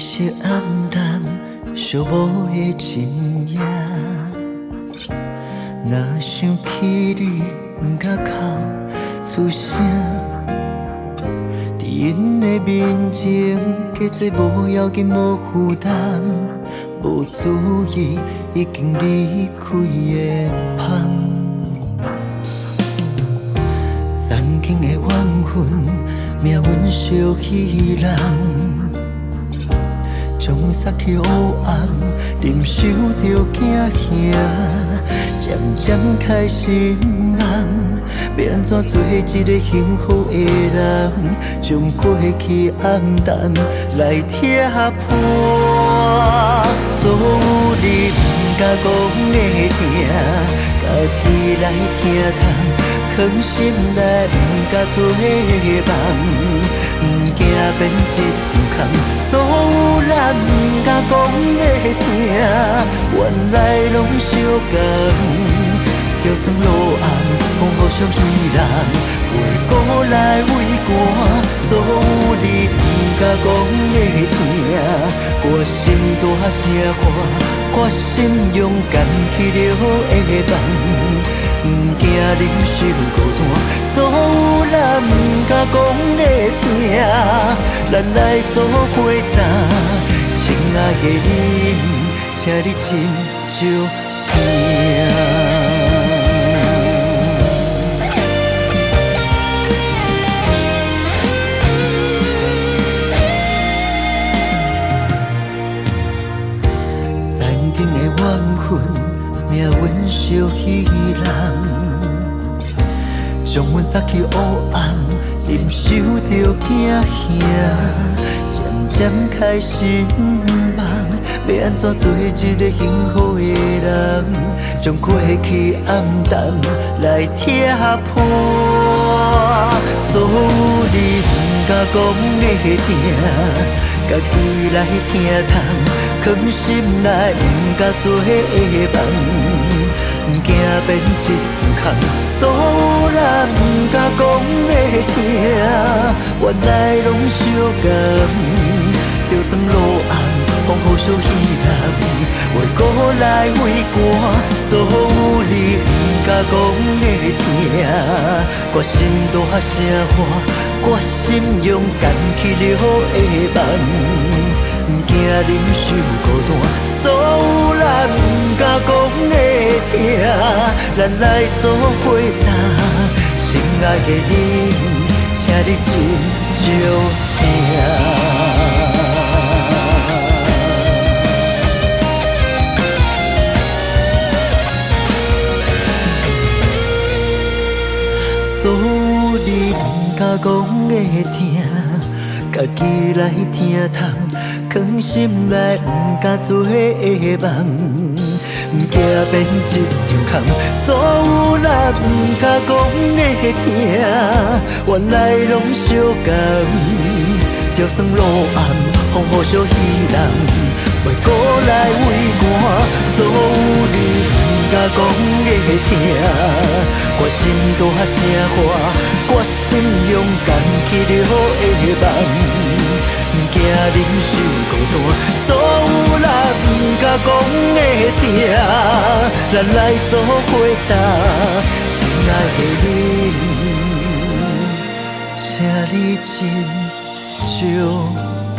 是暗淡寂寞的深夜，若想起你，不敢哭出声。伫因的面前，假做无要紧无负担，无注意已经离开的香。曾经的缘分，命运小气人。将杀去黑暗，忍受着惊吓，渐渐开始茫。要安怎做一个幸福的人，将过去暗淡来贴破。所有你不敢讲的痛，家己来听痛。藏心内不敢做梦，不惊变一场空。所有咱不敢讲的痛，原来拢相共。就算落暗，风雨上彼人，为孤来为寒。所有你不敢讲的痛，我心大声喊，决心勇敢去了的梦。不惊忍受孤单，所有咱不敢讲的痛，咱来做伙担。亲爱的你，请你真少听。曾经的缘分，命运小戏人，将阮杀去黑暗，忍受着惊吓，渐渐开始茫。要安怎做一个幸福的人，将过去暗淡来贴破。所有你不敢讲的痛，家己来听痛，藏心内不敢做梦。不惊变一场空，所有咱不敢讲的痛，原来拢相共。就算落暗，风雨小彼人，为孤来为寒。所有你不敢讲的痛，决心大声喊，决心勇敢去了的梦。不惊忍受孤单，所有咱不敢讲的痛，咱来做伙担。心爱的你，请你真少听。所有你不敢讲的痛，家己来听痛。藏心内不敢做梦，不惊变一场空。所有咱不敢讲的痛，原来拢相共。就算落暗，风雨小彼人，为孤来为寒。所有你不敢讲的痛，决心大声喊，决心勇敢去了的梦。不惊忍受孤单，所有咱不敢讲的痛，咱来做伙担。心爱的你，请你真少听。